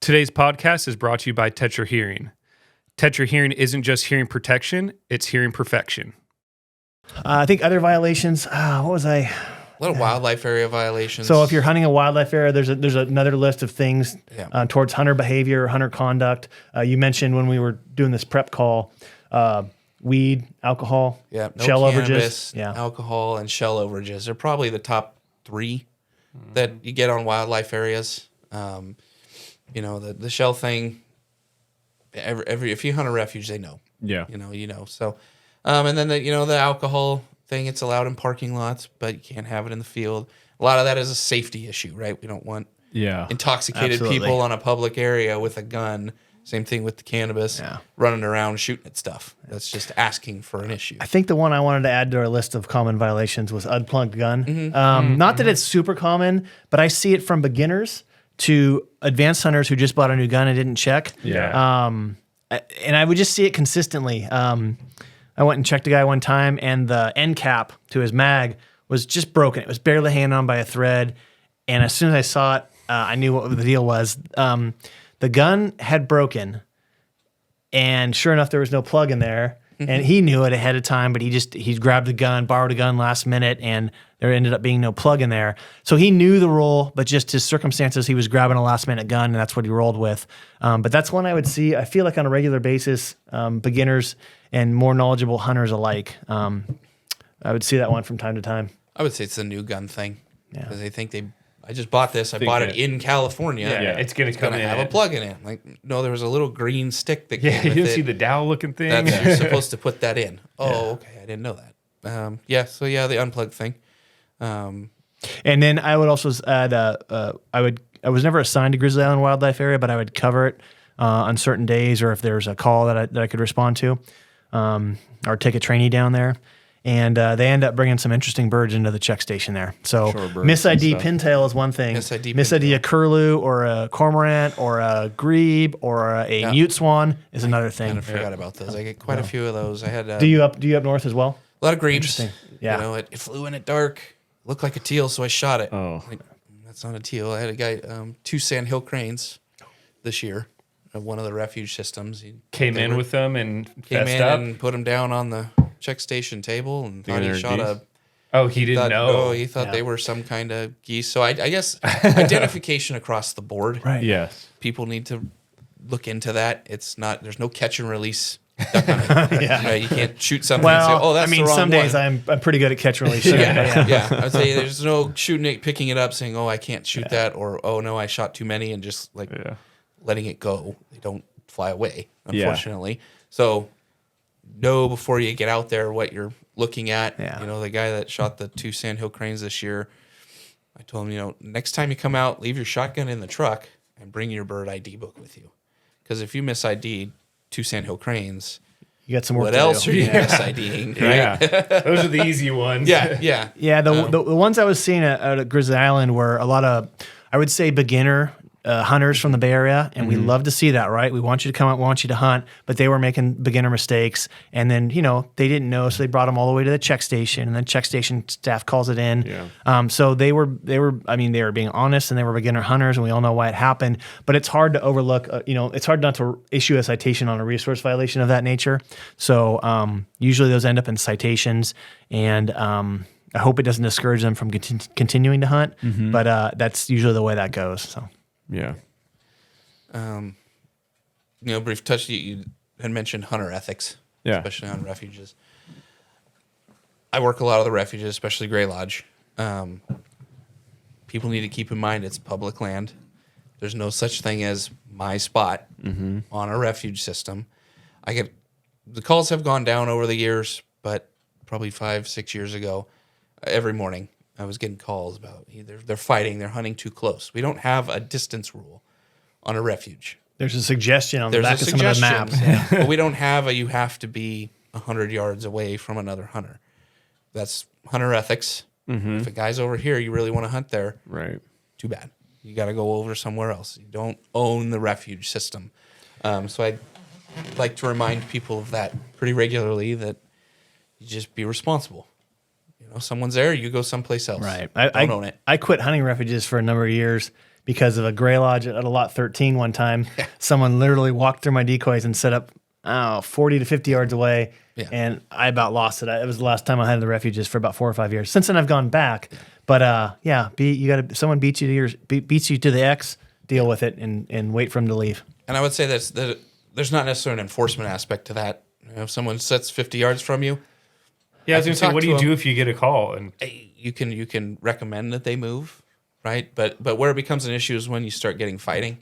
Today's podcast is brought to you by Tetra Hearing. Tetra Hearing isn't just hearing protection, it's hearing perfection. I think other violations, what was I? A little wildlife area violations. So if you're hunting a wildlife area, there's another list of things towards hunter behavior, hunter conduct. You mentioned when we were doing this prep call, weed, alcohol, shell overages. Alcohol and shell overages. They're probably the top three that you get on wildlife areas. The shell thing, if you hunt a refuge, they know. Yeah. You know. So, and then the alcohol thing, it's allowed in parking lots, but you can't have it in the field. A lot of that is a safety issue, right? We don't want intoxicated people on a public area with a gun. Same thing with the cannabis, running around shooting at stuff. That's just asking for an issue. I think the one I wanted to add to our list of common violations was unplugged gun. Not that it's super common, but I see it from beginners to advanced hunters who just bought a new gun and didn't check. And I would just see it consistently. I went and checked a guy one time, and the end cap to his mag was just broken. It was barely hanging on by a thread. And as soon as I saw it, I knew what the deal was. The gun had broken, and sure enough, there was no plug in there. And he knew it ahead of time, but he grabbed the gun, borrowed a gun last minute, and there ended up being no plug in there. So he knew the rule, but just his circumstances, he was grabbing a last minute gun, and that's what he rolled with. But that's one I would see, I feel like on a regular basis, beginners and more knowledgeable hunters alike. I would see that one from time to time. I would say it's the new gun thing. Because they think I just bought this. I bought it in California. It's going to have a plug in it. Like, no, there was a little green stick that came with you didn't it. see the dowel looking thing? You're supposed to put that in. Oh, okay. I didn't know that. The unplugged thing. And then I would also add, I was never assigned to Grizzly Island Wildlife Area, but I would cover it on certain days, or if there's a call that I could respond to, or take a trainee down there. And they end up bringing some interesting birds into the check station there. So Miss ID pintail is one thing. Miss ID a curlew or a cormorant or a grebe or a mute swan is another thing. I forgot about those. I get quite a few of those. I had. Do you up north as well? A lot of grebes. Interesting. Yeah. It flew in at dark. Looked like a teal, so I shot it. Oh, that's not a teal. I had a guy, 2 sandhill cranes this year of one of the refuge systems. He came in with them and came in up and put them down on the check station table and thought he shot a. Oh, he didn't know. Oh, he thought they were some kind of geese. So I guess identification across the board. Right. Yes. People need to look into that. There's no catch and release. Right? You can't shoot something and say, "Oh, that's the wrong some days one." I'm pretty good at catch and release. I'd say there's no shooting it, picking it up, saying, "Oh, I can't shoot that," or "Oh no, I shot too many," and just letting it go. They don't fly away, unfortunately. So know before you get out there what you're looking at. The guy that shot the 2 sandhill cranes this year, I told him, next time you come out, leave your shotgun in the truck and bring your bird ID book with you, because if you miss ID 2 sandhill cranes, you got some work. What to else do. are you miss-IDing? Right? Those are the easy ones. The ones I was seeing out at Grizzly Island were a lot of, I would say, beginner hunters from the Bay Area, and we love to see that, right? We want you to come out, we want you to hunt, but they were making beginner mistakes, and then, they didn't know, so they brought them all the way to the check station, and then check station staff calls it in. So they were being honest, and they were beginner hunters, and we all know why it happened, but it's hard to overlook, it's hard not to issue a citation on a resource violation of that nature. So usually those end up in citations, and I hope it doesn't discourage them from continuing to hunt, but that's usually the way that goes, so. Yeah. Brief touch. You had mentioned hunter ethics, especially on refuges. I work a lot of the refuges, especially Gray Lodge. People need to keep in mind it's public land. There's no such thing as my spot on a refuge system. The calls have gone down over the years, but probably 5-6 years ago, every morning I was getting calls about either they're fighting, they're hunting too close. We don't have a distance rule on a refuge. There's a suggestion on the back of some of the maps. But we don't have you have to be 100 yards away from another hunter. That's hunter ethics. If a guy's over here, you really want to hunt there. Right. Too bad. You got to go over somewhere else. You don't own the refuge system. So I like to remind people of that pretty regularly, that you just be responsible. Someone's there, you go someplace else. Right. Don't own it. I quit hunting refuges for a number of years because of a gray lodge at a lot 13 one time. Someone literally walked through my decoys and set up 40 to 50 yards away, and I about lost it. It was the last time I had the refuges for about 4 or 5 years. Since then, I've gone back. But someone beats you to the X, deal with it, and wait for them to leave. And I would say that there's not necessarily an enforcement aspect to that. If someone sits 50 yards from you, I was going to say, what do you do if you get a call? And you can recommend that they move, right? But where it becomes an issue is when you start getting fighting.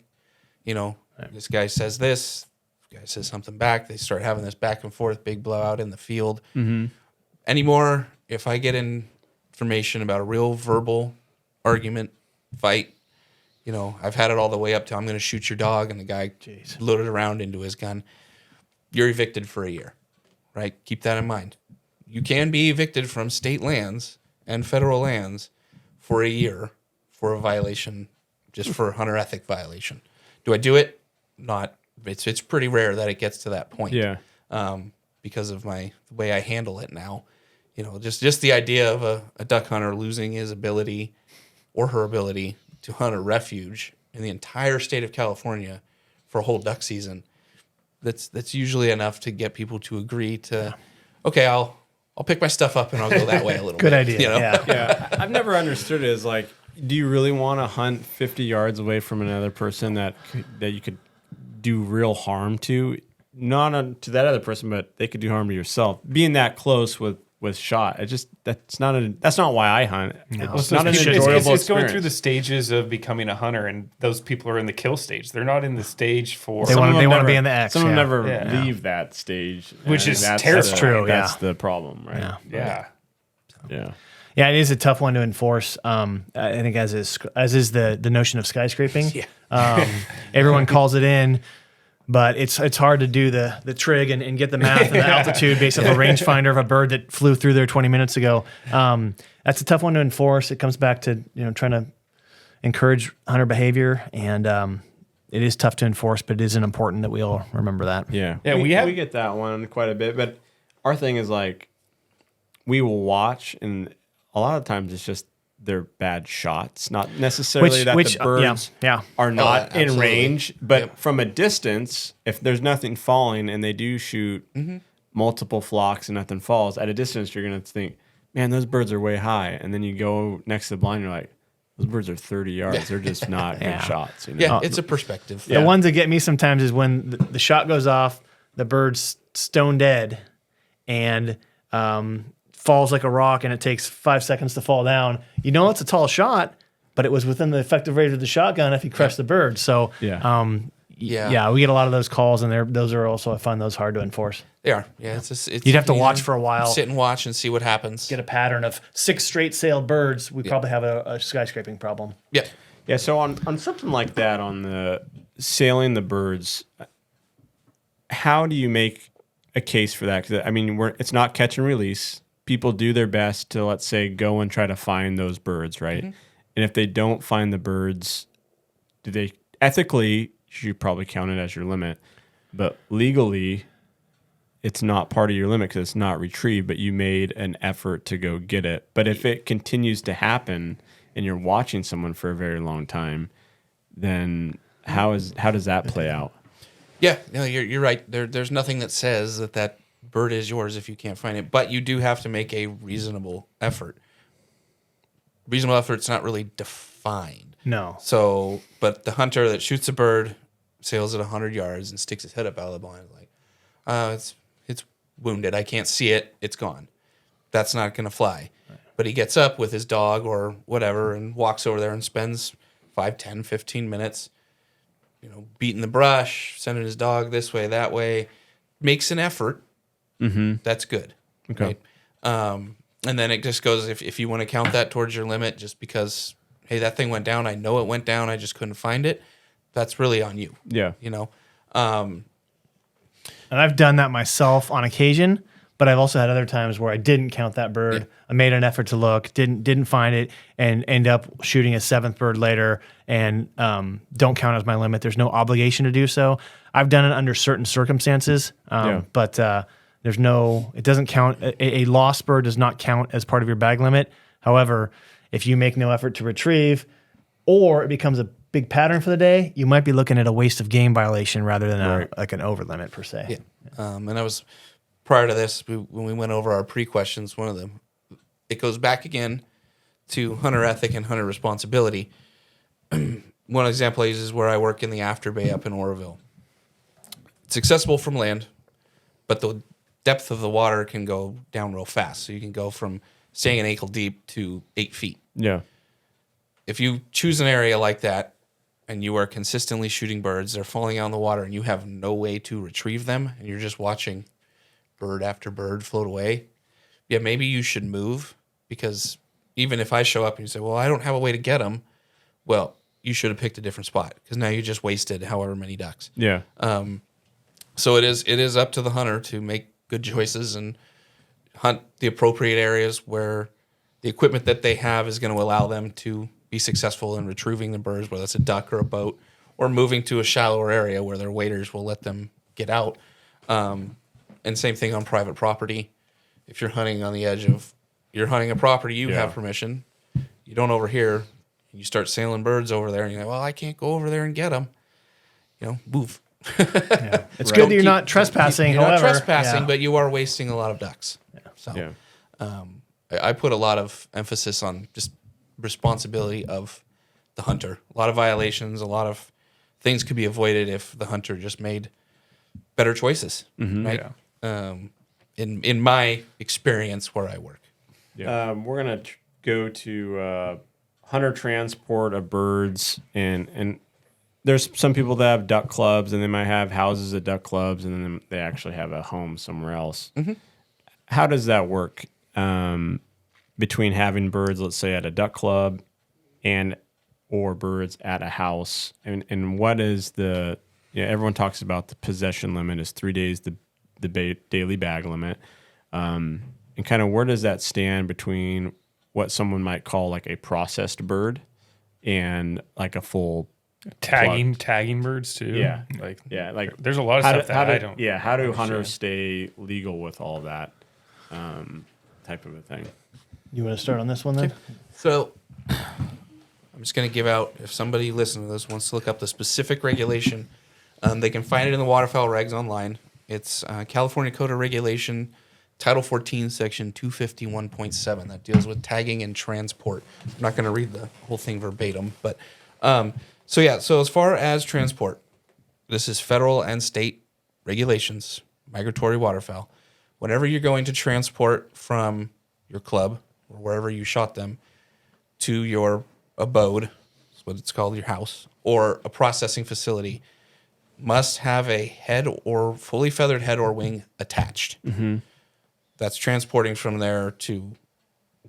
This guy says this, guy says something back. They start having this back and forth, big blowout in the field. Mm-hmm. Anymore, if I get information about a real verbal argument, fight, I've had it all the way up to I'm going to shoot your dog, and the guy loaded a round into his gun. You're evicted for a year, right? Keep that in mind. You can be evicted from state lands and federal lands for a year for a violation, just for a hunter ethic violation. Do I do it? Not. It's pretty rare that it gets to that point. Yeah. Because of the way I handle it now. Just the idea of a duck hunter losing his ability or her ability to hunt a refuge in the entire state of California for a whole duck season. That's usually enough to get people to agree to, okay, I'll pick my stuff up and I'll go that way a little bit. Good idea. Yeah. I've never understood it as like, do you really want to hunt 50 yards away from another person that you could do real harm to? Not to that other person, but they could do harm to yourself. Being that close with shot, that's not why I hunt. No. It's not an enjoyable It's going through experience. the stages of becoming a hunter, and those people are in the kill stage. They're not in the stage for... They want to be in the X. Some of them never Yeah. leave that stage, Which and is that's terrible. That's true, That's yeah. the problem, right? Yeah. Yeah. Yeah, it is a tough one to enforce. I think as is the notion of skyscraping. Everyone calls it in, but it's hard to do the trig and get the math and the altitude based off a rangefinder of a bird that flew through there 20 minutes ago. That's a tough one to enforce. It comes back to trying to encourage hunter behavior, and it is tough to enforce, but it isn't important that we all remember that. Yeah. Yeah, we we get that one quite a bit, but our thing is like we will watch, and a lot of times it's just they're bad shots, not necessarily the birds are not in absolutely. range, but Yep. from a distance, if there's nothing falling and they do shoot multiple flocks and nothing falls, at a distance you're going to think, man, those birds are way high. And then you go next to the blind, you're like, those birds are 30 yards. They're just not good shots. Yeah, it's a perspective. The ones that get me sometimes is when the shot goes off, the bird's stone dead, and falls like a rock, and it takes 5 seconds to fall down. It's a tall shot, but it was within the effective range of the shotgun if you crushed the bird. So we get a lot of those calls, and those are also, I find those hard to enforce. They are. Yeah, it's You'd have to watch for a while. Sit and watch and see what happens. Get a pattern of 6 straight-sailed birds. We probably have a skyscraping problem. Yeah. Yeah, so on something like that, on the sailing the birds, how do you make a case for that? Because it's not catch and release. People do their best to, let's say, go and try to find those birds, right? And if they don't find the birds, do they ethically? You probably count it as your limit, but legally, it's not part of your limit because it's not retrieved. But you made an effort to go get it. But if it continues to happen, and you're watching someone for a very long time, then how does that play out? Yeah, no, you're right. There's nothing that says that bird is yours if you can't find it, but you do have to make a reasonable effort. Reasonable effort's not really defined. No. So, but the hunter that shoots a bird, sails at 100 yards, and sticks his head up out of the blind, like, it's wounded. I can't see it. It's gone. That's not going to fly. Right. But he gets up with his dog or whatever and walks over there and spends 5, 10, 15 minutes, beating the brush, sending his dog this way, that way, makes an effort. Mm-hmm. That's good. Okay. Right? And then it just goes, if you want to count that towards your limit, just because, hey, that thing went down, I know it went down, I just couldn't find it, that's really on you. Yeah. And I've done that myself on occasion, but I've also had other times where I didn't count that bird. Yeah. I made an effort to look, didn't find it, and end up shooting a 7th bird later, and don't count as my limit. There's no obligation to do so. I've done it under certain circumstances, but it doesn't count. A lost bird does not count as part of your bag limit. However, if you make no effort to retrieve, or it becomes a big pattern for the day, you might be looking at a waste of game violation rather than like an over limit per se. Yeah. And I was prior to this, when we went over our pre-questions, one of them, it goes back again to hunter ethic and hunter responsibility. One example I use is where I work in the After Bay up in Oroville. It's accessible from land, but the depth of the water can go down real fast. So you can go from staying an ankle deep to 8 feet. Yeah. If you choose an area like that and you are consistently shooting birds, they're falling out in the water and you have no way to retrieve them and you're just watching bird after bird float away, yeah, maybe you should move, because even if I show up and you say, well, I don't have a way to get them, well, you should have picked a different spot, because now you just wasted however many ducks. Yeah. So it is up to the hunter to make good choices and hunt the appropriate areas where the equipment that they have is going to allow them to be successful in retrieving the birds, whether it's a duck or a boat, or moving to a shallower area where their waders will let them get out. And same thing on private property. If you're hunting on the edge of, you're hunting a property, you have permission. You don't overhear. You start sailing birds over there, and you're like, well, I can't go over there and get them. Move. It's good that you're not trespassing. You're not trespassing, but you are wasting a lot of ducks. So I put a lot of emphasis on just responsibility of the hunter. A lot of violations, a lot of things could be avoided if the hunter just made better choices, right? In my experience where I work. We're going to go to hunter transport of birds, and there's some people that have duck clubs, and they might have houses at duck clubs, and then they actually have a home somewhere else. How does that work between having birds, let's say, at a duck club or birds at a house? And what is the, everyone talks about the possession limit is 3 days, the daily bag limit. And kind of where does that stand between what someone might call like a processed bird and like a full tagging birds too? Like there's a lot of stuff that I don't. Yeah, how do hunters stay legal with all that type of a thing? You want to start on this one then? So I'm just going to give out, if somebody listening to this wants to look up the specific regulation, they can find it in the waterfowl regs online. It's California Code of Regulation, Title 14, Section 251.7. That deals with tagging and transport. I'm not going to read the whole thing verbatim, but so as far as transport, this is federal and state regulations, migratory waterfowl. Whenever you're going to transport from your club or wherever you shot them to your abode, that's what it's called, your house, or a processing facility, must have a head or fully feathered head or wing attached. That's transporting from there to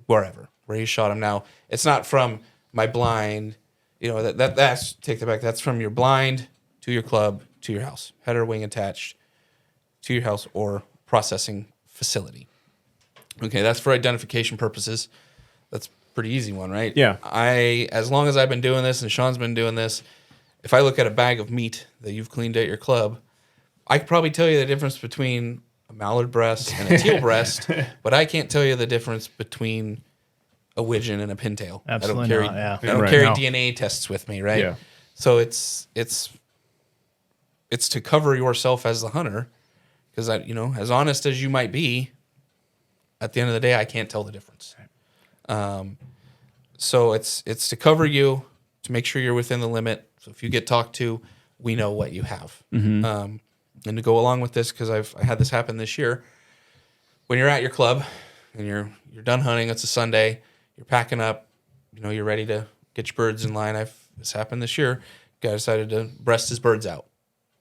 wherever, where you shot them. Now, it's not from my blind, that's, take that back, that's from your blind to your club to your house. Head or wing attached to your house or processing facility. Okay, that's for identification purposes. That's a pretty easy one, right? Yeah. As long as I've been doing this and Sean's been doing this, if I look at a bag of meat that you've cleaned at your club, I could probably tell you the difference between a mallard breast and a teal breast, but I can't tell you the difference between a widgeon and a pintail. Absolutely not, I don't carry DNA tests with me, right? Yeah. So it's to cover yourself as the hunter, because as honest as you might be, at the end of the day, I can't tell the difference. So it's to cover you, to make sure you're within the limit. So if you get talked to, we know what you have. And to go along with this, because I had this happen this year, when you're at your club and you're done hunting, it's a Sunday, you're packing up, you're ready to get your birds in line. This happened this year. Guy decided to breast his birds out.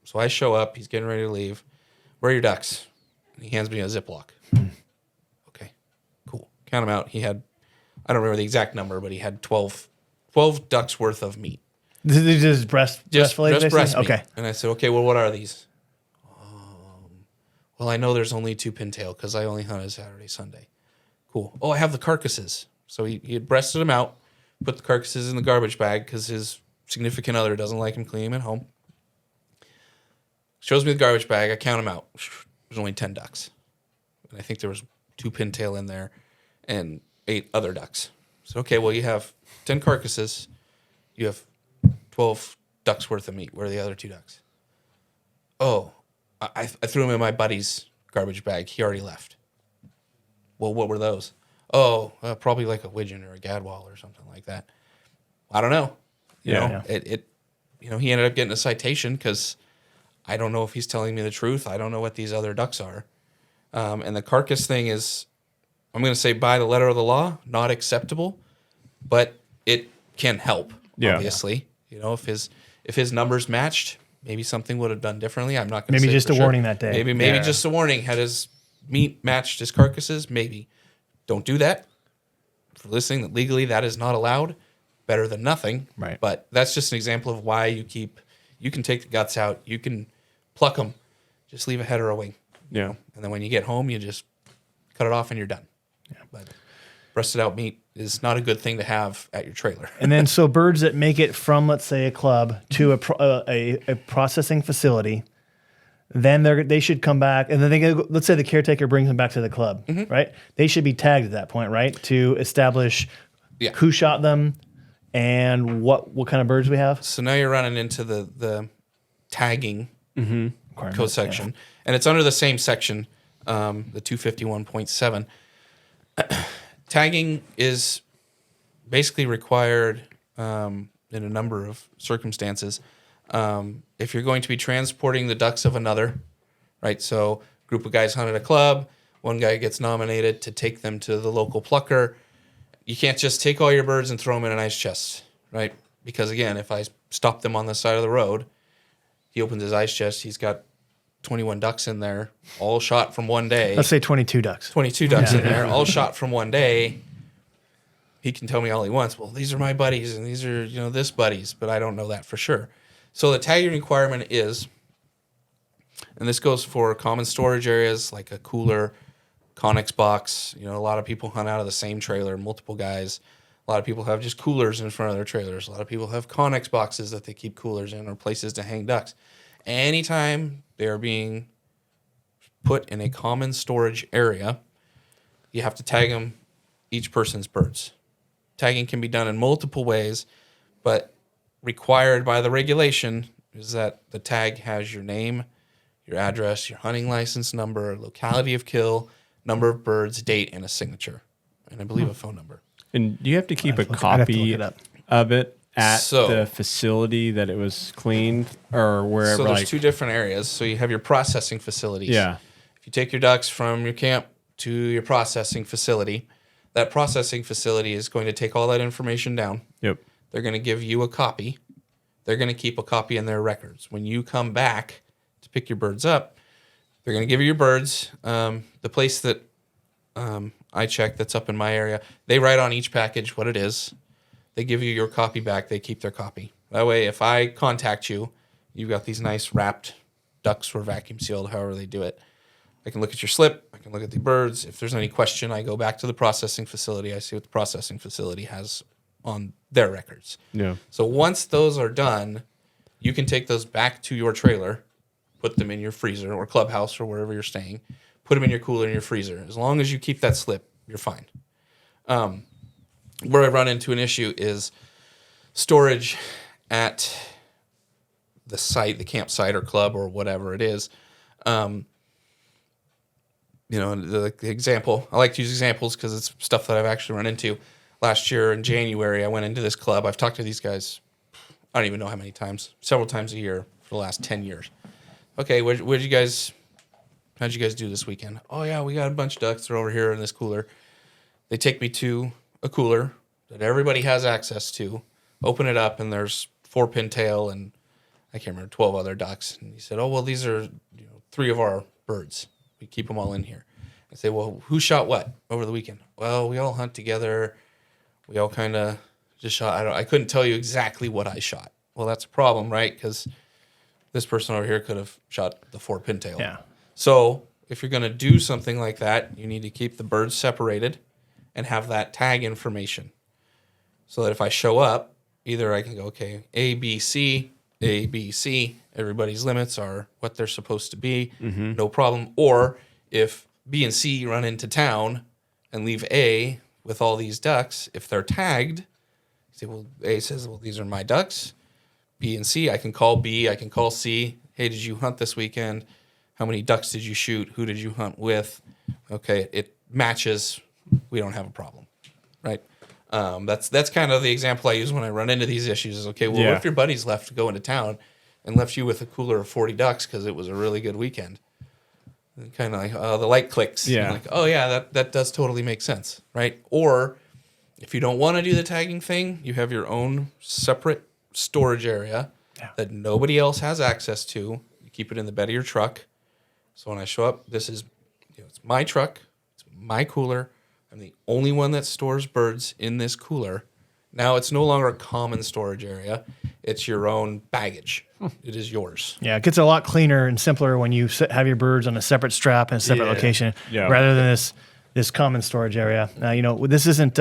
So I show up, he's getting ready to leave. Where are your ducks? And he hands me a Ziploc. Okay, cool. Count them out. He had, I don't remember the exact number, but he had 12 ducks worth of meat. Just breast fillet? Just breast meat. Okay. And I said, okay, well, what are these? Well, I know there's only 2 pintail because I only hunted Saturday, Sunday. Cool. Oh, I have the carcasses. So he had breasted them out, put the carcasses in the garbage bag because his significant other doesn't like him cleaning them at home. Shows me the garbage bag. I count them out. There's only 10 ducks. And I think there was 2 pintail in there and 8 other ducks. So, okay, well, you have 10 carcasses. You have 12 ducks worth of meat. Where are the other 2 ducks? Oh, I threw them in my buddy's garbage bag. He already left. Well, what were those? Oh, probably like a widgeon or a gadwall or something like that. I don't know. You know, he ended up getting a citation because I don't know if he's telling me the truth. I don't know what these other ducks are. And the carcass thing is, I'm going to say by the letter of the law, not acceptable, but it can help, obviously. You know, if his numbers matched, maybe something would have done differently. I'm not going to say maybe just a warning that day. Maybe just a warning. Had his meat matched his carcasses? Maybe. Don't do that. For listening, legally that is not allowed. Better than nothing. Right. But that's just an example of why you can take the guts out. You can pluck them. Just leave a head or a wing. Yeah. And then when you get home, you just cut it off and you're done. Yeah. But breasted out meat is not a good thing to have at your trailer. And then so birds that make it from, let's say, a club to a processing facility, then they should come back. And then let's say the caretaker brings them back to the club, right? They should be tagged at that point, right? To establish who shot them and what kind of birds we have. So now you're running into the tagging code section. And it's under the same section, the 251.7. Tagging is basically required in a number of circumstances. If you're going to be transporting the ducks of another, right? So a group of guys hunt at a club, one guy gets nominated to take them to the local plucker. You can't just take all your birds and throw them in an ice chest, right? Because again, if I stop them on the side of the road, he opens his ice chest, he's got 21 ducks in there, all shot from one day. Let's say 22 ducks. 22 ducks in there, all shot from one day. He can tell me all he wants. Well, these are my buddies, and these are, this buddies, but I don't know that for sure. So the tagging requirement is, and this goes for common storage areas like a cooler, Connex box. A lot of people hunt out of the same trailer, multiple guys. A lot of people have just coolers in front of their trailers. A lot of people have Connex boxes that they keep coolers in or places to hang ducks. Anytime they are being put in a common storage area, you have to tag them, each person's birds. Tagging can be done in multiple ways, but required by the regulation is that the tag has your name, your address, your hunting license number, locality of kill, number of birds, date, and a signature, and I believe a phone number. And do you have to keep a copy of it at the facility that it was cleaned or wherever? So there's 2 different areas. So you have your processing facilities. Yeah. If you take your ducks from your camp to your processing facility, that processing facility is going to take all that information down. Yep. They're going to give you a copy. They're going to keep a copy in their records. When you come back to pick your birds up, they're going to give you your birds. The place that I check that's up in my area, they write on each package what it is. They give you your copy back. They keep their copy. That way, if I contact you, you've got these nice wrapped ducks or vacuum sealed, however they do it. I can look at your slip. I can look at the birds. If there's any question, I go back to the processing facility. I see what the processing facility has on their records. Yeah. So once those are done, you can take those back to your trailer, put them in your freezer or clubhouse or wherever you're staying, put them in your cooler in your freezer. As long as you keep that slip, you're fine. Where I run into an issue is storage at the site, the campsite or club or whatever it is. The example, I like to use examples because it's stuff that I've actually run into. Last year in January, I went into this club. I've talked to these guys, I don't even know how many times, several times a year for the last 10 years. Okay, how'd you guys do this weekend? Oh yeah, we got a bunch of ducks. They're over here in this cooler. They take me to a cooler that everybody has access to, open it up, and there's 4 pintail and I can't remember, 12 other ducks. And he said, oh, well, these are 3 of our birds. We keep them all in here. I say, well, who shot what over the weekend? Well, we all hunt together. We all kind of just shot. I couldn't tell you exactly what I shot. Well, that's a problem, right? Because this person over here could have shot the 4 pintail. Yeah. So if you're going to do something like that, you need to keep the birds separated and have that tag information. So that if I show up, either I can go, okay, A, B, C, everybody's limits are what they're supposed to be, no problem. Or if B and C run into town and leave A with all these ducks, if they're tagged, say, well, A says, well, these are my ducks. B and C. I can call B. I can call C. Hey, did you hunt this weekend? How many ducks did you shoot? Who did you hunt with? Okay, it matches. We don't have a problem, right? That's kind of the example I use when I run into these issues. Is okay. Well, what if your buddies left to go into town and left you with a cooler of 40 ducks because it was a really good weekend? And kind of like the light clicks. Yeah. You're like, oh yeah, that does totally make sense, right? Or if you don't want to do the tagging thing, you have your own separate storage area that nobody else has access to. You keep it in the bed of your truck. So when I show up, this is, it's my truck, it's my cooler. I'm the only one that stores birds in this cooler. Now it's no longer a common storage area. It's your own baggage. It is yours. Yeah, it gets a lot cleaner and simpler when you have your birds on a separate strap in a separate location rather than this common storage area. This isn't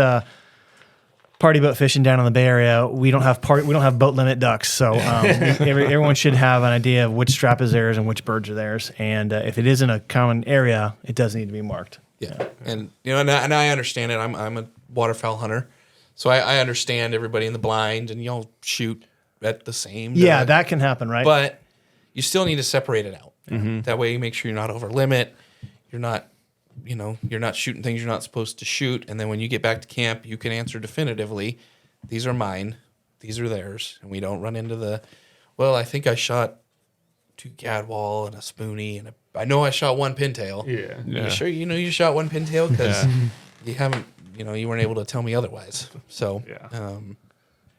party boat fishing down in the Bay Area. We don't have boat limit ducks, so everyone should have an idea of which strap is theirs and which birds are theirs. And if it isn't a common area, it does need to be marked. Yeah, and and I understand it. I'm a waterfowl hunter, so I understand everybody in the blind, and y'all shoot at the same. Yeah, that can happen, right? But you still need to separate it out. That way, you make sure you're not over limit. You're not shooting things you're not supposed to shoot. And then when you get back to camp, you can answer definitively, these are mine, these are theirs. And we don't run into I think I shot 2 gadwall and a spoonie, and I know I shot 1 pintail. Yeah. You sure you shot 1 pintail? Because you haven't, you weren't able to tell me otherwise. So,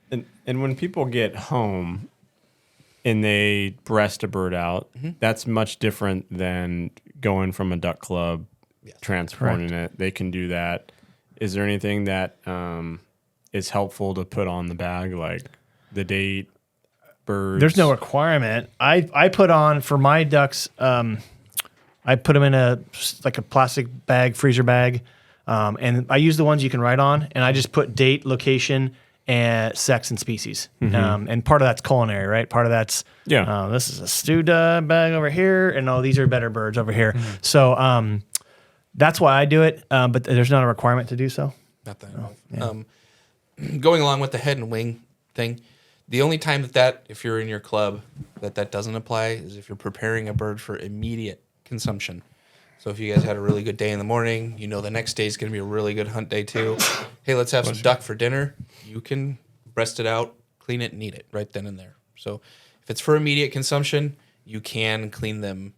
And when people get home and they breast a bird out, that's much different than going from a duck club, transporting it. They can do that. Is there anything that is helpful to put on the bag, like the date, birds? There's no requirement. I put on for my ducks. I put them in a plastic bag, freezer bag, and I use the ones you can write on. And I just put date, location, and sex and species. And part of that's culinary, right? Part of that's this is a stewed bag over here, and these are better birds over here. So that's why I do it. But there's not a requirement to do so. Not that. Going along with the head and wing thing, the only time that if you're in your club that doesn't apply is if you're preparing a bird for immediate consumption. So if you guys had a really good day in the morning, the next day is going to be a really good hunt day too. Hey, let's have some duck for dinner. You can breast it out, clean it, and eat it right then and there. So if it's for immediate consumption, you can clean them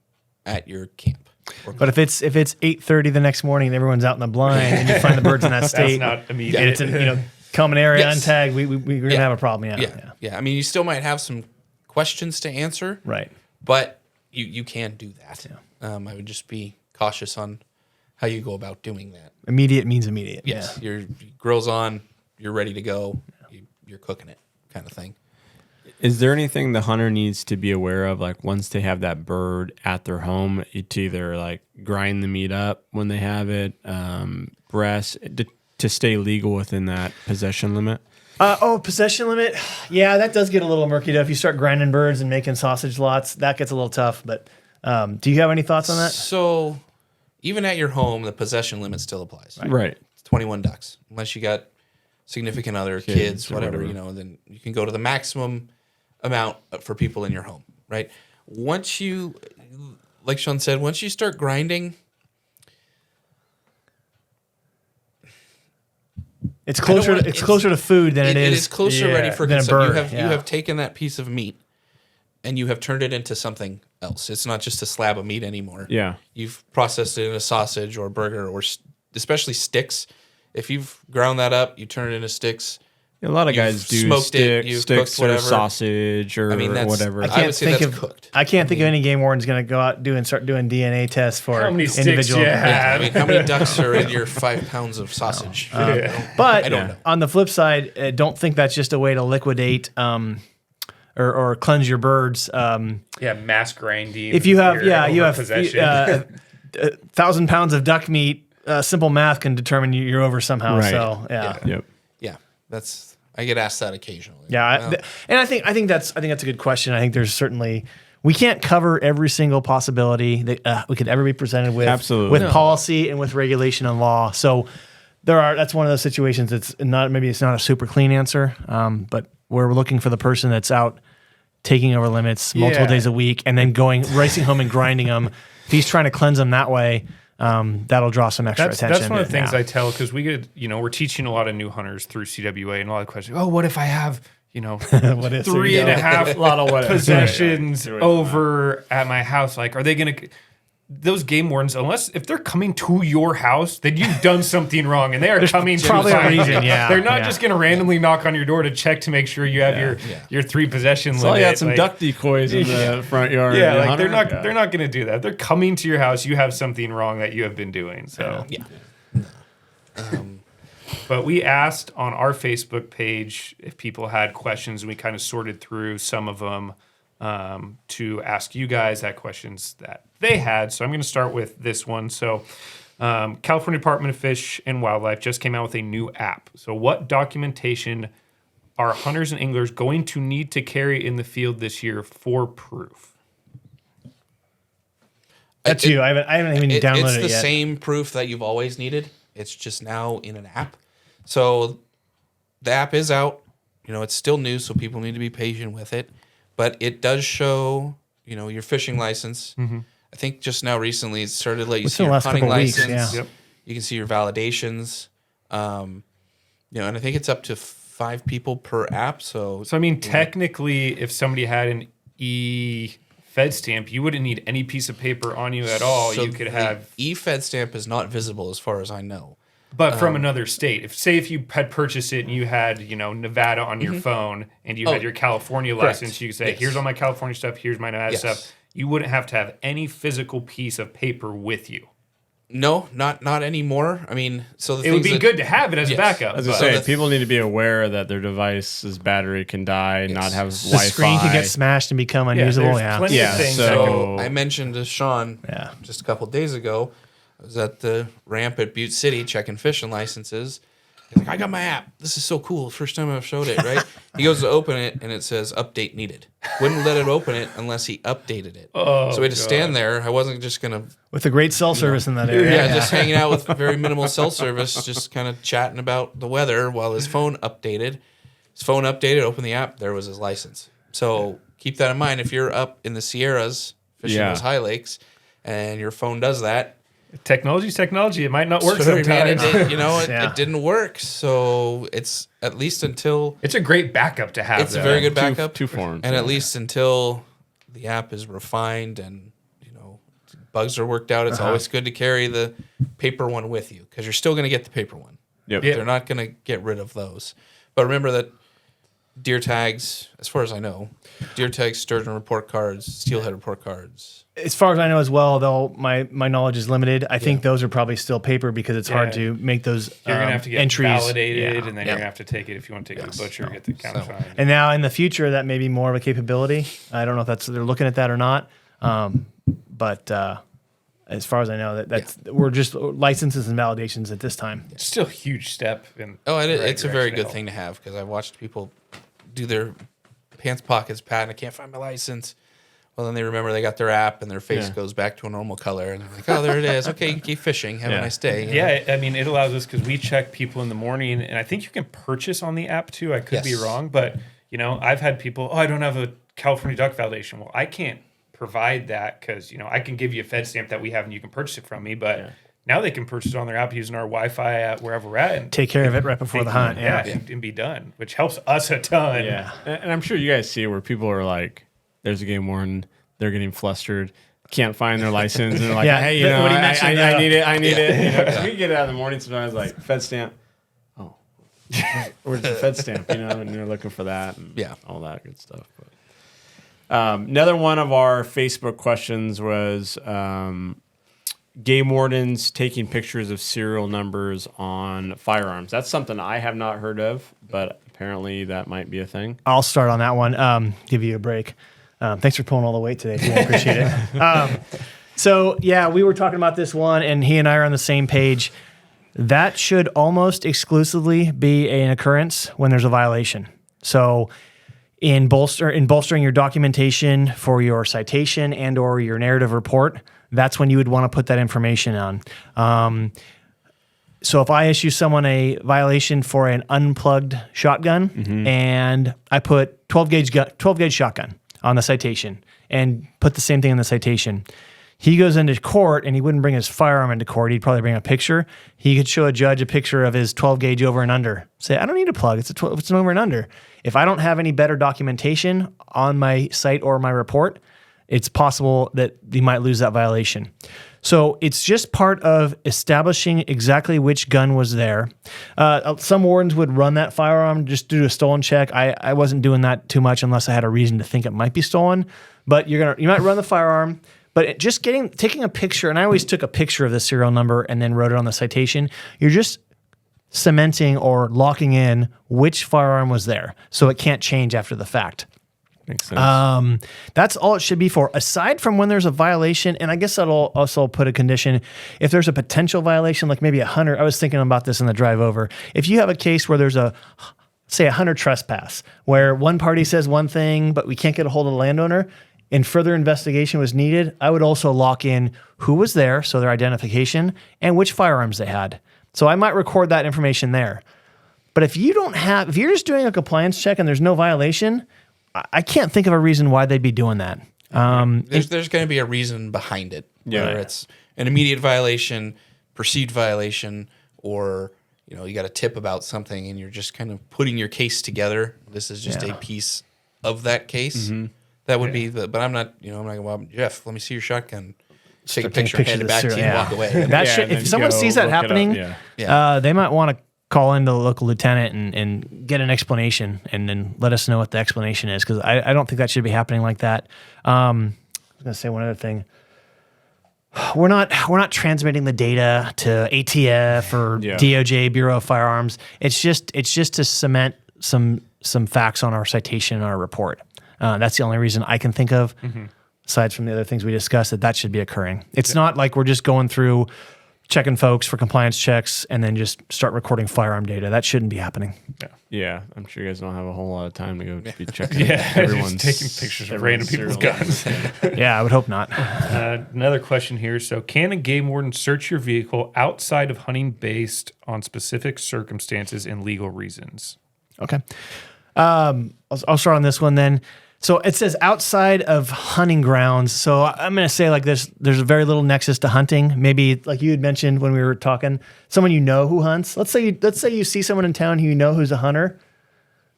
at your camp. But if it's 8:30 the next morning and everyone's out in the blind and you find the birds in that state, That's not immediate. and it's in common area untagged, we're gonna have a problem. Yeah. I mean, you still might have some questions to answer, Right. but you can do that. I would just be cautious on how you go about doing that. Immediate means immediate. Yes, your grill's on, you're ready to go, you're cooking it, kind of thing. Is there anything the hunter needs to be aware of, like once they have that bird at their home, to either like grind the meat up when they have it, breast, to stay legal within that possession limit? Possession limit. Yeah, that does get a little murky though. If you start grinding birds and making sausage lots, that gets a little tough. But do you have any thoughts on that? So even at your home, the possession limit still applies. Right. It's 21 ducks. Unless you got significant other, kids, whatever, then you can go to the maximum amount for people in your home, right? Once you, like Sean said, once you start grinding, it's closer to food than it is. It is closer ready for than a consumption. bird. You have taken that piece of meat and you have turned it into something else. It's not just a slab of meat anymore. Yeah. You've processed it in a sausage or a burger, or especially sticks. If you've ground that up, you turn it into sticks. A lot of guys do smoked it, you've sticks cooked or whatever. sausage or whatever. I would say that's cooked. I can't think of any game warden's going to go out and start doing DNA tests for How many sticks individual. you have? I mean, how many ducks are in your 5 pounds of sausage? But I don't know. on the flip side, don't think that's just a way to liquidate or cleanse your birds. Mass grinding. If you have, you have possession. 1,000 pounds of duck meat. Simple math can determine you're over somehow. Right. So Yep. Yeah, I get asked that occasionally. Yeah, and I think that's a good question. I think there's certainly we can't cover every single possibility that we could ever be presented with. Absolutely. With policy and with regulation and law. So that's one of those situations that's not a super clean answer, but we're looking for the person that's out taking over limits multiple days a week and then racing home and grinding them. If he's trying to cleanse them that way, that'll draw some extra attention. That's one of the things I tell, because we get, we're teaching a lot of new hunters through CWA, and a lot of questions. Oh, what if I have, what if 3.5 a lot of possessions over at my house? Like, are they going to? Those game wardens, if they're coming to your house, then you've done something wrong, and they are coming to probably a find reason. you. Yeah, they're not just going to randomly knock on your door to check to make sure you have your 3 possession limit. So you had some duck decoys in the front yard. Yeah, like they're not going to do that. They're coming to your house. You have something wrong that you have been doing. So but we asked on our Facebook page if people had questions, and we kind of sorted through some of them to ask you guys that questions that they had. So I'm going to start with this one. So California Department of Fish and Wildlife just came out with a new app. So what documentation are hunters and anglers going to need to carry in the field this year for proof? That's you. I haven't even downloaded it yet. It's the same proof that you've always needed. It's just now in an app. So the app is out. It's still new, so people need to be patient with it. But it does show, your fishing license. Mm-hmm. I think just now recently it started to let you see your hunting license. Yep. You can see your validations. And I think it's up to 5 people per app. So I mean, technically, if somebody had an Fed stamp, you wouldn't need any piece of paper on you at all. So you could have Fed stamp is not visible as far as I know. But from another state. If you had purchased it and you had, Nevada on your phone and you had your California license, you could say, here's all my California stuff, here's my Nevada stuff. You wouldn't have to have any physical piece of paper with you. No, not anymore. I mean, so it would be good to have it as a backup. As I say, people need to be aware that their device's battery can die, not have Wi-Fi. The screen can get smashed and become unusable. Plenty of things so I mentioned to Sean just a couple of days ago, I was at the ramp at Butte City checking fishing licenses. He's like, I got my app. This is so cool. First time I've showed it, right? He goes to open it, and it says update needed. Wouldn't let it open it unless he updated it. So we had to stand there. I wasn't just going to... With a great cell service in that area. Yeah, just hanging out with very minimal cell service, just kind of chatting about the weather while his phone updated. His phone updated, opened the app, there was his license. So keep that in mind. If you're up in the Sierras fishing those high lakes and your phone does that, technology's technology. It might not work sometimes. Man, it didn't work. So it's at least until... It's a great backup to have. It's a very good backup. Two forms. And at least until the app is refined and, bugs are worked out, it's always good to carry the paper one with you because you're still going to get the paper one. Yep. They're not going to get rid of those. But remember that deer tags, as far as I know, deer tags, sturgeon report cards, steelhead report cards... As far as I know as well, though, my knowledge is limited. I think those are probably still paper because it's hard to make those You're going to have to get entries validated, and then you're going to have to take it if you want to take it to the butcher, get the countersign. And now in the future, that may be more of a capability. I don't know if they're looking at that or not. But as far as I know, we're just licenses and validations at this time. It's still a huge step. It's a very good thing to have because I've watched people do their pants pockets pat and I can't find my license. Well, then they remember they got their app and their face goes back to a normal color. And they're like, oh, there it is. Okay, you can keep fishing. Have a nice day. Yeah, I mean, it allows us because we check people in the morning. And I think you can purchase on the app too. I could be wrong. But, I've had people, I don't have a California duck validation. Well, I can't provide that because, I can give you a Fed stamp that we have and you can purchase it from me. But now they can purchase it on their app using our Wi-Fi at wherever we're at. And take care of it right before the hunt. And be done, which helps us a ton. Yeah. And I'm sure you guys see where people are like, there's a game warden, they're getting flustered, can't find their license, and they're like, hey, I need it. I need it. Because we get out in the morning sometimes like, Fed stamp. Oh, where's the Fed stamp? And they're looking for that and all that good stuff. But another one of our Facebook questions was game wardens taking pictures of serial numbers on firearms. That's something I have not heard of, but apparently that might be a thing. I'll start on that one. Give you a break. Thanks for pulling all the weight today, too. I appreciate it. So, we were talking about this one, and he and I are on the same page. That should almost exclusively be an occurrence when there's a violation. So, in bolstering your documentation for your citation and or your narrative report, that's when you would want to put that information on. So if I issue someone a violation for an unplugged shotgun and I put 12 gauge shotgun, on the citation and put the same thing in the citation. He goes into court and he wouldn't bring his firearm into court. He'd probably bring a picture. He could show a judge a picture of his 12 gauge over and under. Say, I don't need a plug. It's an over and under. If I don't have any better documentation on my site or my report, it's possible that you might lose that violation. So it's just part of establishing exactly which gun was there. Some wardens would run that firearm just do a stolen check. I wasn't doing that too much unless I had a reason to think it might be stolen. But you might run the firearm. But just taking a picture, and I always took a picture of the serial number and then wrote it on the citation. You're just cementing or locking in which firearm was there, so it can't change after the fact. Makes sense. That's all it should be for. Aside from when there's a violation, and I guess that'll also put a condition, if there's a potential violation, like maybe a hunter, I was thinking about this in the drive over. If you have a case where there's say a hunter trespass, where one party says one thing, but we can't get a hold of the landowner, and further investigation was needed, I would also lock in who was there, so their identification, and which firearms they had. So I might record that information there. But if you're just doing a compliance check and there's no violation, I can't think of a reason why they'd be doing that. There's going to be a reason behind it, whether it's an immediate violation, perceived violation, or you got a tip about something and you're just kind of putting your case together. This is just a piece of that case. Mm-hmm. That would be but I'm not, I'm not going to, Jeff, let me see your shotgun. Take a picture, hand it back to you, and walk away. If someone sees that happening, they might want to call in to the local lieutenant and get an explanation and then let us know what the explanation is, because I don't think that should be happening like that. I was going to say one other thing. We're not transmitting the data to ATF or DOJ, Bureau of Firearms. It's just to cement some facts on our citation and our report. That's the only reason I can think of, aside from the other things we discussed, that should be occurring. It's not like we're just going through checking folks for compliance checks and then just start recording firearm data. That shouldn't be happening. Yeah, I'm sure you guys don't have a whole lot of time to go be checking everyone's taking pictures of random people's guns. Yeah, I would hope not. Another question here. So can a game warden search your vehicle outside of hunting based on specific circumstances and legal reasons? Okay. I'll start on this one then. So it says outside of hunting grounds. So I'm going to say like this, there's a very little nexus to hunting. Maybe like you had mentioned when we were talking, someone who hunts. Let's say you see someone in town who's a hunter.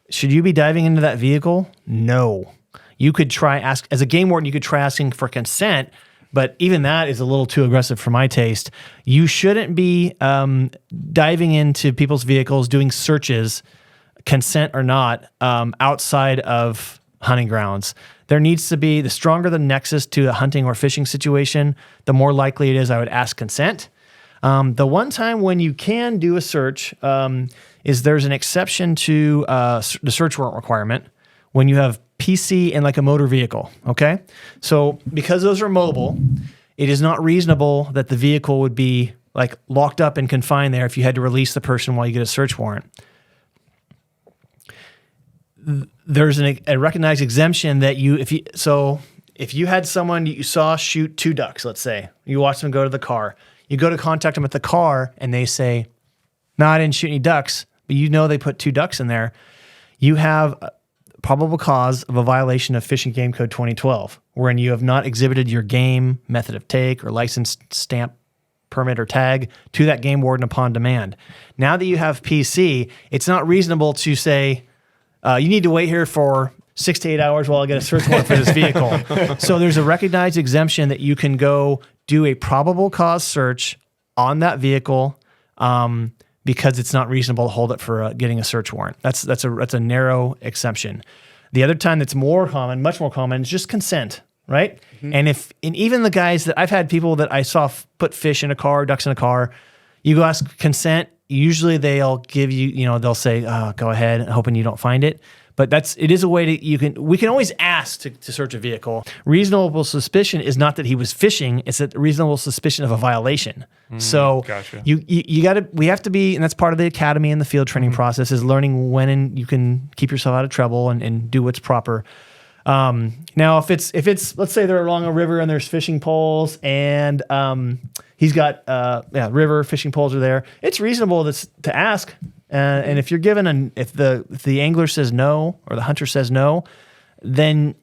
Should you be diving into that vehicle? No. You could as a game warden, you could try asking for consent, but even that is a little too aggressive for my taste. You shouldn't be diving into people's vehicles, doing searches, consent or not, outside of hunting grounds. There needs to be, the stronger the nexus to a hunting or fishing situation, the more likely it is I would ask consent. The one time when you can do a search is there's an exception to the search warrant requirement when you have PC and like a motor vehicle, okay? So because those are mobile, it is not reasonable that the vehicle would be like locked up and confined there if you had to release the person while you get a search warrant. There's a recognized exemption that if you had someone you saw shoot 2 ducks, let's say, you watch them go to the car, you go to contact them at the car and they say, no, I didn't shoot any ducks, but they put 2 ducks in there, you have a probable cause of a violation of Fish and Game Code 2012, wherein you have not exhibited your game, method of take, or license, stamp, permit, or tag to that game warden upon demand. Now that you have PC, it's not reasonable to say, you need to wait here for 6 to 8 hours while I get a search warrant for this vehicle. So there's a recognized exemption that you can go do a probable cause search on that vehicle because it's not reasonable to hold it for getting a search warrant. That's a narrow exception. The other time that's much more common, is just consent, right? Mm-hmm. And even the guys that I've had people that I saw put fish in a car, ducks in a car, you go ask consent. Usually they'll give you, they'll say, go ahead, hoping you don't find it. But it is a way we can always ask to search a vehicle. Reasonable suspicion is not that he was fishing, it's that reasonable suspicion of a violation. So gotcha. we have to be, and that's part of the academy and the field training process, is learning when you can keep yourself out of trouble and do what's proper. Now if it's, let's say they're along a river and there's fishing poles and, he's got, river fishing poles are there. It's reasonable to ask. And if you're given if the angler says no, or the hunter says no, then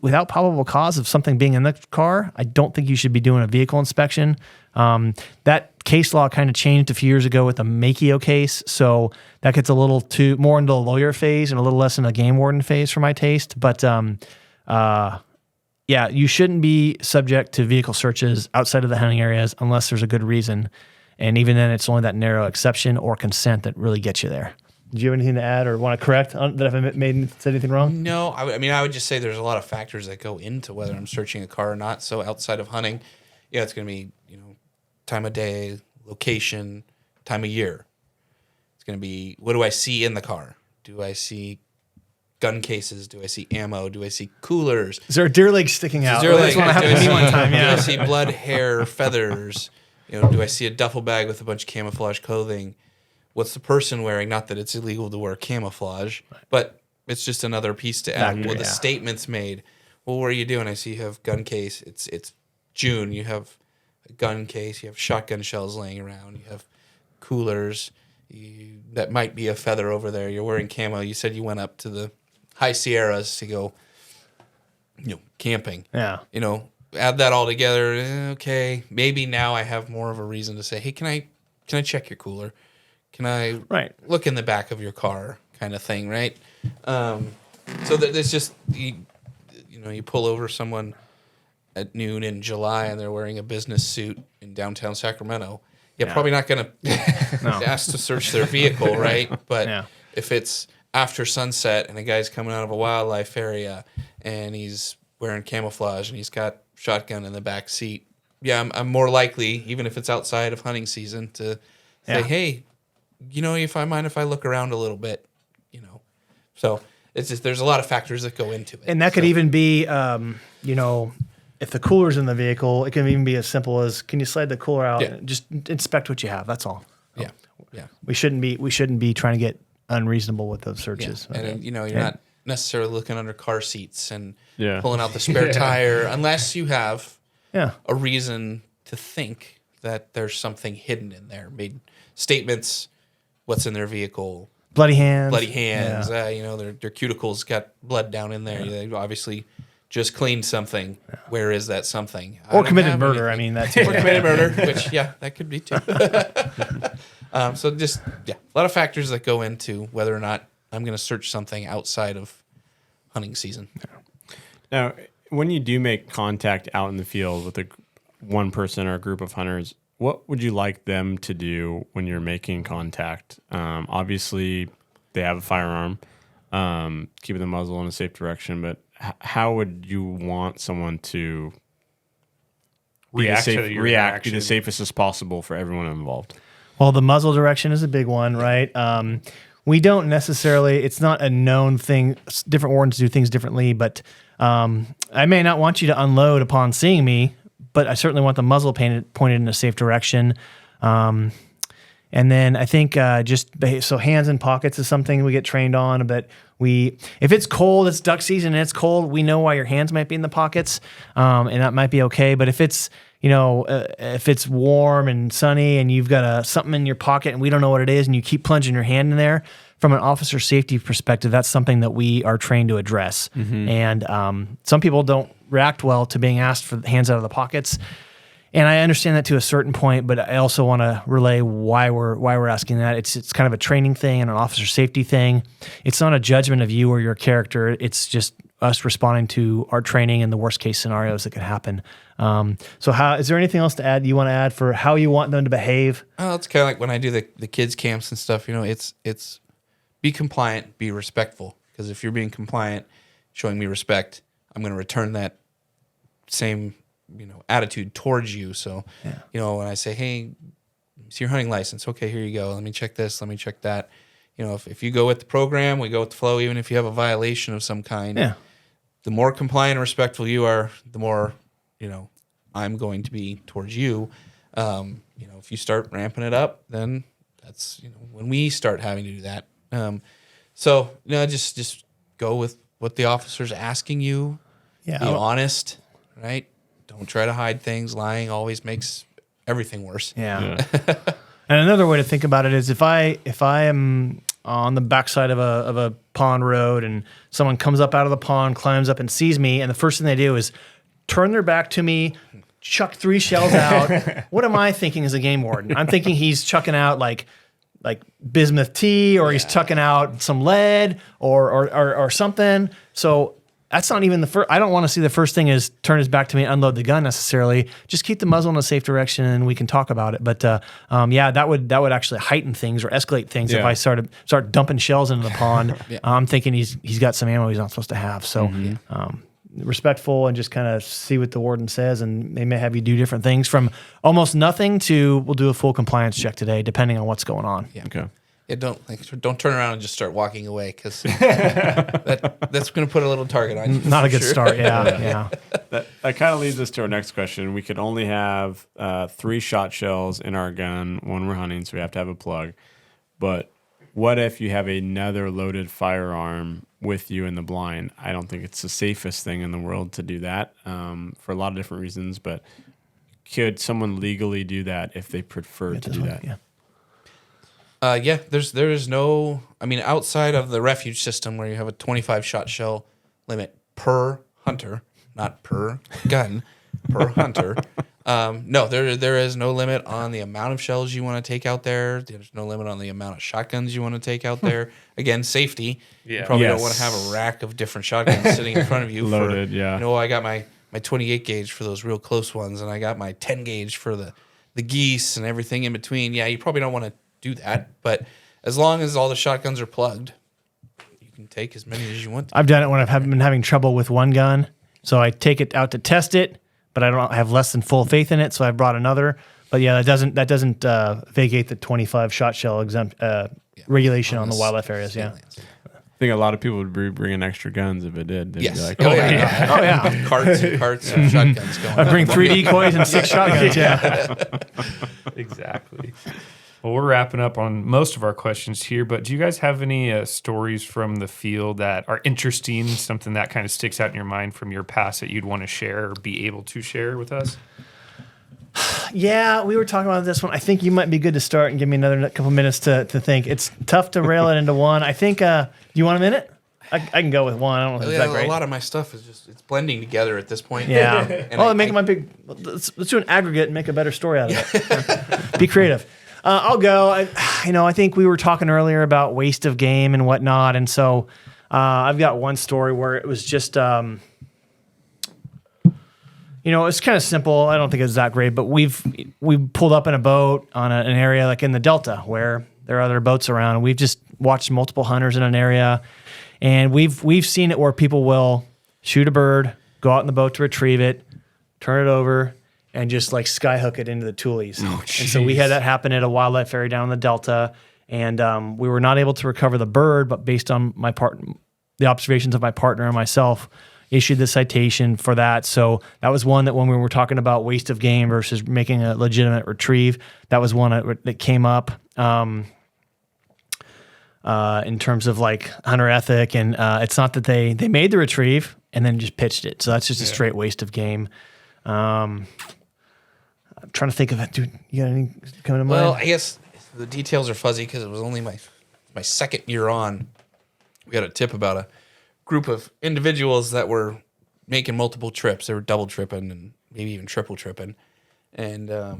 without probable cause of something being in the car, I don't think you should be doing a vehicle inspection. That case law kind of changed a few years ago with the Makio case, so that gets a little more into the lawyer phase and a little less in the game warden phase for my taste. But yeah, you shouldn't be subject to vehicle searches outside of the hunting areas unless there's a good reason. And even then, it's only that narrow exception or consent that really gets you there. Do you have anything to add or want to correct that if I said anything wrong? No, I mean, I would just say there's a lot of factors that go into whether I'm searching a car or not. So outside of hunting, yeah, it's going to be, time of day, location, time of year. It's going to be, what do I see in the car? Do I see gun cases? Do I see ammo? Do I see coolers? Is there a deer leg sticking out? Deer leg. Do I see blood, hair, feathers? Do I see a duffel bag with a bunch of camouflage clothing? What's the person wearing? Not that it's illegal to wear camouflage, but it's just another piece to add. The statements made. Well, what are you doing? I see you have gun case. It's June. You have a gun case. You have shotgun shells laying around. You have coolers. That might be a feather over there. You're wearing camo. You said you went up to the high Sierras to go, camping. Yeah. Add that all together. Okay, maybe now I have more of a reason to say, hey, can I check your cooler? Can I look in the back of your car, kind of thing, right? So there's just you pull over someone at noon in July and they're wearing a business suit in downtown Sacramento. You're probably not going to ask to search their vehicle, right? But if it's after sunset and a guy's coming out of a wildlife area and he's wearing camouflage and he's got shotgun in the back seat, I'm more likely, even if it's outside of hunting season, to say, hey, if I mind if I look around a little bit, So it's just there's a lot of factors that go into it. And that could even be, if the cooler's in the vehicle, it can even be as simple as, can you slide the cooler out and just inspect what you have? That's all. Yeah. We shouldn't be trying to get unreasonable with those searches. Yeah. And you're not necessarily looking under car seats and pulling out the spare tire unless you have a reason to think that there's something hidden in there. Made statements, what's in their vehicle. Bloody hands. Yeah. Their cuticles got blood down in there. They obviously just cleaned something. Where is that something? Or committed murder. Anything. That's or committed murder, which that could be too. So just a lot of factors that go into whether or not I'm going to search something outside of hunting season. Now, when you do make contact out in the field with one person or a group of hunters, what would you like them to do when you're making contact? Obviously, they have a firearm, keeping the muzzle in a safe direction, but how would you want someone to react, be the safest as possible for everyone involved? Well, the muzzle direction is a big one, right? We don't necessarily, it's not a known thing. Different wardens do things differently, but I may not want you to unload upon seeing me, but I certainly want the muzzle pointed in a safe direction. And then I think so hands in pockets is something we get trained on. But if it's cold, it's duck season and it's cold, we know why your hands might be in the pockets, and that might be okay. But if it's if it's warm and sunny and you've got something in your pocket and we don't know what it is and you keep plunging your hand in there, from an officer safety perspective, that's something that we are trained to address. Mm-hmm. And some people don't react well to being asked for hands out of the pockets. And I understand that to a certain point, but I also want to relay why we're asking that. It's kind of a training thing and an officer safety thing. It's not a judgment of you or your character. It's just us responding to our training and the worst case scenarios that could happen. So is there anything else to add? You want to add for how you want them to behave? Oh, it's kind of like when I do the kids camps and stuff. It's be compliant, be respectful. Because if you're being compliant, showing me respect, I'm going to return that same attitude towards you. So, when I say, hey, it's your hunting license. Okay, here you go. Let me check this. Let me check that. If you go with the program, we go with the flow, even if you have a violation of some kind. Yeah. The more compliant and respectful you are, the more, I'm going to be towards you. If you start ramping it up, then that's, when we start having to do that. Just go with what the officer's asking you. Yeah. Be honest, right? Don't try to hide things. Lying always makes everything worse. Yeah. And another way to think about it is if I am on the backside of a pond road, and someone comes up out of the pond, climbs up and sees me, and the first thing they do is turn their back to me, chuck 3 shells out. What am I thinking as a game warden? I'm thinking he's chucking out like bismuth tea, or he's chucking out some lead or something. So that's not even the first. I don't want to see the first thing is turn his back to me and unload the gun necessarily. Just keep the muzzle in a safe direction and we can talk about it. But that would actually heighten things or escalate things if I start dumping shells into the pond. I'm thinking he's got some ammo he's not supposed to have. So respectful and just kind of see what the warden says, and they may have you do different things from almost nothing to we'll do a full compliance check today, depending on what's going on. Yeah. Okay. Yeah, don't turn around and just start walking away, because that's going to put a little target on you. Not a good start. Yeah. That kind of leads us to our next question. We could only have 3 shot shells in our gun when we're hunting, so we have to have a plug. But what if you have another loaded firearm with you in the blind? I don't think it's the safest thing in the world to do that for a lot of different reasons. But could someone legally do that if they prefer to do that? Yeah. There is no, outside of the refuge system where you have a 25 shot shell limit per hunter, not per gun, per hunter. No, there is no limit on the amount of shells you want to take out there. There's no limit on the amount of shotguns you want to take out there. Again, safety. Yeah. You probably don't want to have a rack of different shotguns sitting in front of you. Loaded, I got my 28 gauge for those real close ones, and I got my 10 gauge for the geese and everything in between. Yeah, you probably don't want to do that, but as long as all the shotguns are plugged, you can take as many as you want to. I've done it when I've been having trouble with one gun, so I take it out to test it, but I don't have less than full faith in it, so I brought another. But yeah, that doesn't vacate the 25 shot shell exempt regulation on the wildlife areas. Yeah. I think a lot of people would be bringing extra guns if it did. They'd Yes. be like, Oh yeah. Carts and carts of shotguns going. I bring 3 decoys and 6 shotguns. Yeah. Exactly. Well, we're wrapping up on most of our questions here, but do you guys have any stories from the field that are interesting, something that kind of sticks out in your mind from your past that you'd want to share or be able to share with us? Yeah, we were talking about this one. I think you might be good to start and give me another couple minutes to think. It's tough to rail it into one. I think, do you want a minute? I can go with one. I don't know if it's that great. A lot of my stuff is it's blending together at this point. Yeah. And let's do an aggregate and make a better story out of it. Be creative. I'll go. I think we were talking earlier about waste of game and whatnot, and so I've got one story where it was just, it's kind of simple. I don't think it's that great, but we pulled up in a boat on an area like in the Delta where there are other boats around, and we've just watched multiple hunters in an area, and we've seen it where people will shoot a bird, go out in the boat to retrieve it, turn it over, and just like skyhook it into the tulies. And so we had that happen at a wildlife area down in the Delta, and we were not able to recover the bird, but based on the observations of my partner and myself, issued the citation for that. So that was one that when we were talking about waste of game versus making a legitimate retrieve, that was one that came up in terms of like hunter ethic. And it's not that they made the retrieve and then just pitched it. So that's just a straight waste of game. I'm trying to think of it. Dude, you got anything coming to mind? Well, I guess the details are fuzzy because it was only my second year on. We got a tip about a group of individuals that were making multiple trips. They were double tripping and maybe even triple tripping. And I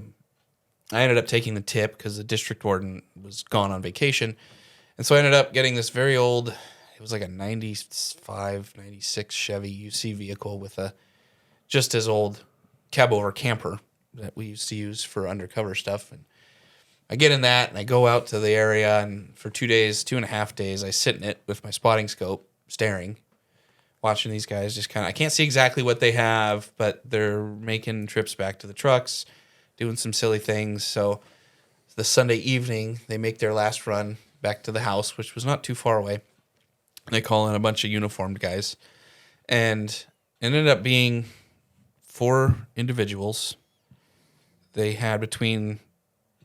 ended up taking the tip because the district warden was gone on vacation. And so I ended up getting this very old, it was like a 95, 96 Chevy UC vehicle with a just as old cab over camper that we used to use for undercover stuff. And I get in that and I go out to the area, and for 2.5 days, I sit in it with my spotting scope, staring, watching these guys just kind of, I can't see exactly what they have, but they're making trips back to the trucks, doing some silly things. So the Sunday evening, they make their last run back to the house, which was not too far away. And they call in a bunch of uniformed guys. And it ended up being 4 individuals. They had between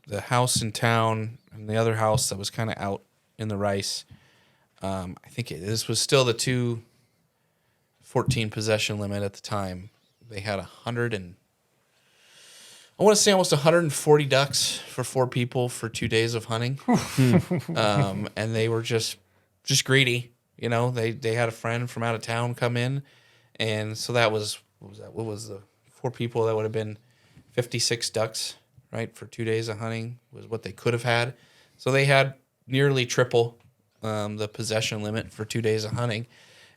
the house in town and the other house that was kind of out in the rice. I think this was still the 214 possession limit at the time. They had I want to say almost 140 ducks for 4 people for 2 days of hunting. And they were just greedy. You know, they had a friend from out of town come in. And so that was, what was the 4 people? That would have been 56 ducks, right? For 2 days of hunting was what they could have had. So they had nearly triple the possession limit for 2 days of hunting.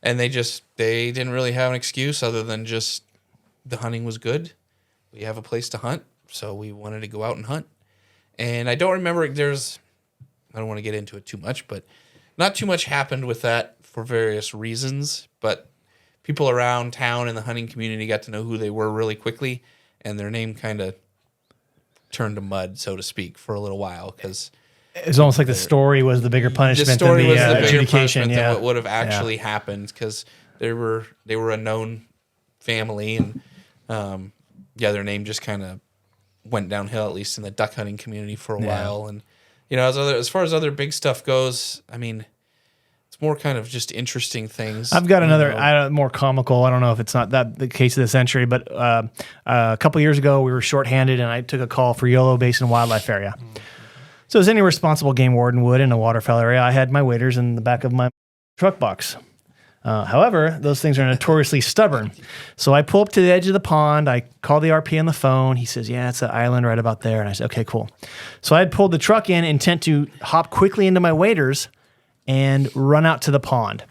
And they didn't really have an excuse other than just the hunting was good. We have a place to hunt, so we wanted to go out and hunt. And I don't remember, I don't want to get into it too much, but not too much happened with that for various reasons. But people around town in the hunting community got to know who they were really quickly, and their name kind of turned to mud, so to speak, for a little while, because it's almost like the story was the bigger punishment the story than the, was the bigger adjudication. punishment than what would have actually happened, because they were a known family, and their name just kind of went downhill, at least in the duck hunting community for a while. And as far as other big stuff goes, I mean, it's more kind of just interesting things. I've got another more comical. I don't know if it's not that the case of the century, but a couple years ago we were shorthanded, and I took a call for Yolo Basin Wildlife Area. So as any responsible game warden would in a waterfowl area, I had my waders in the back of my truck box. However, those things are notoriously stubborn. So I pull up to the edge of the pond. I call the RP on the phone. He says, yeah, it's an island right about there. And I said, okay, cool. So I had pulled the truck in, intent to hop quickly into my waders and run out to the pond.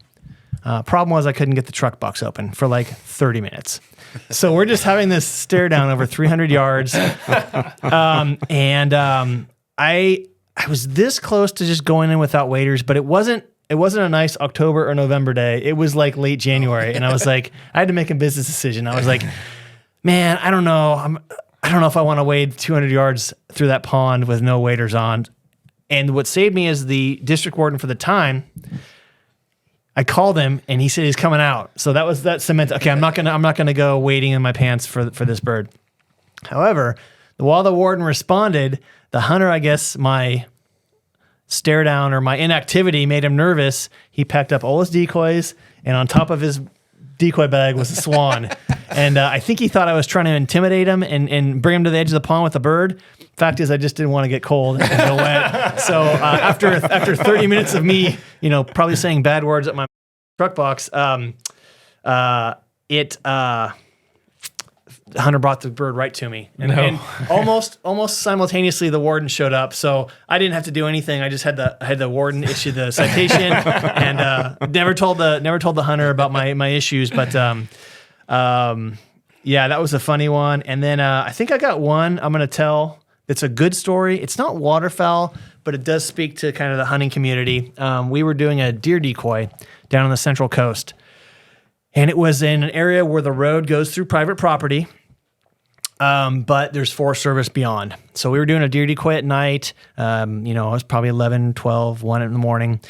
Problem was I couldn't get the truck box open for like 30 minutes. So we're just having this stare down over 300 yards. I was this close to just going in without waders, but it wasn't a nice October or November day. It was like late January, and I was like, I had to make a business decision. I was like, man, I don't know. I don't know if I want to wade 200 yards through that pond with no waders on. And what saved me is the district warden for the time. I called him, and he said he's coming out. So that cemented. Okay, I'm not gonna go wading in my pants for this bird. However, while the warden responded, the hunter, I guess, my stare down or my inactivity made him nervous. He packed up all his decoys, and on top of his decoy bag was a swan. And I think he thought I was trying to intimidate him and bring him to the edge of the pond with a bird. Fact is, I just didn't want to get cold and go wet. So after 30 minutes of me, probably saying bad words at my truck box, the hunter brought the bird right to me, and almost simultaneously the warden showed up. So I didn't have to do anything. I just had the warden issue the citation, and never told the hunter about my issues. But that was a funny one. And then I think I got one I'm going to tell. It's a good story. It's not waterfowl, but it does speak to kind of the hunting community. We were doing a deer decoy down on the Central Coast. And it was in an area where the road goes through private property, but there's Forest Service beyond. So we were doing a deer decoy at night. It was probably 11, 12, 1 in the morning.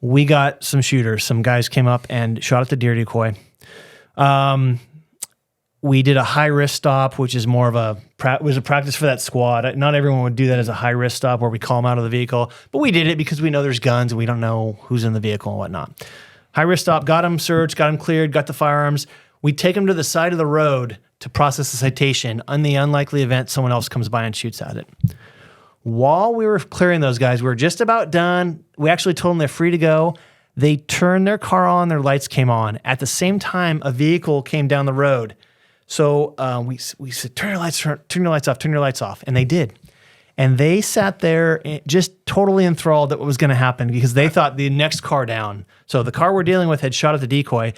We got some shooters. Some guys came up and shot at the deer decoy. We did a high-risk stop, which is more of a practice for that squad. Not everyone would do that as a high-risk stop where we call them out of the vehicle, but we did it because we know there's guns and we don't know who's in the vehicle and whatnot. High-risk stop, got him searched, got him cleared, got the firearms. We take him to the side of the road to process the citation on the unlikely event someone else comes by and shoots at it. While we were clearing those guys, we were just about done. We actually told them they're free to go. They turned their car on, their lights came on. At the same time, a vehicle came down the road. So we said, turn your lights off. And they did. And they sat there just totally enthralled at what was going to happen because they thought the next car down. So the car we're dealing with had shot at the decoy.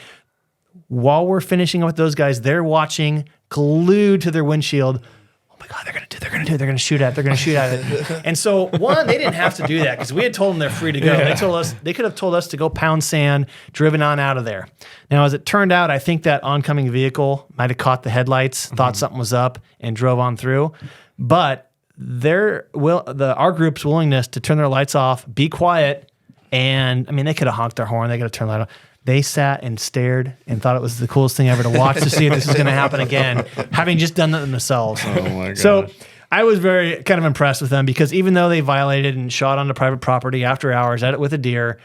While we're finishing up with those guys, they're watching, glued to their windshield. Oh my God, they're going to shoot at it. And so, one, they didn't have to do that because we had told them they're free to go. Yeah. They could have told us to go pound sand, driven on out of there. Now, as it turned out, I think that oncoming vehicle might have caught the headlights, thought something was up, and drove on through. But our group's willingness to turn their lights off, be quiet, and they could have honked their horn, they could have turned the light off. They sat and stared and thought it was the coolest thing ever to watch to see if this was going to happen again, having just done that themselves. Oh my God. So I was very kind of impressed with them because even though they violated and shot onto private property after hours at it with a deer,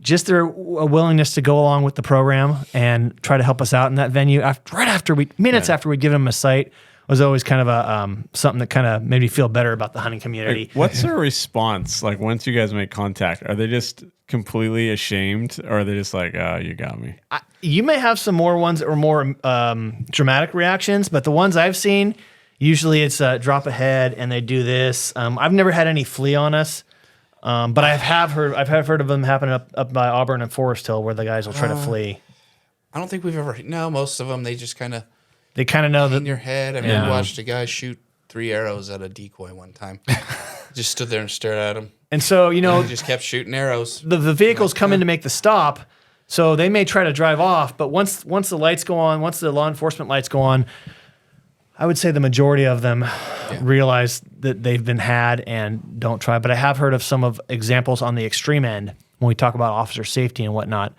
just their willingness to go along with the program and try to help us out in that venue after we'd given them a site was always kind of a something that kind of made me feel better about the hunting community. Like, what's their response? Like once you guys make contact, are they just completely ashamed, or are they just like, "Oh, you got me"? You may have some more ones that were more dramatic reactions, but the ones I've seen, usually it's drop ahead and they do this. I've never had any flee on us, but I've heard of them happening up by Auburn and Forest Hill where the guys will try to flee. I don't think we've ever. No, most of them they just kind of know in that. your head. I mean, we watched a guy shoot 3 arrows at a decoy one time. Just stood there and stared at him. And so He just kept shooting arrows. the vehicles come in to make the stop, so they may try to drive off. But once the lights go on, once the law enforcement lights go on, I would say the majority of them realize that they've been had and don't try. But I have heard of some of examples on the extreme end when we talk about officer safety and whatnot.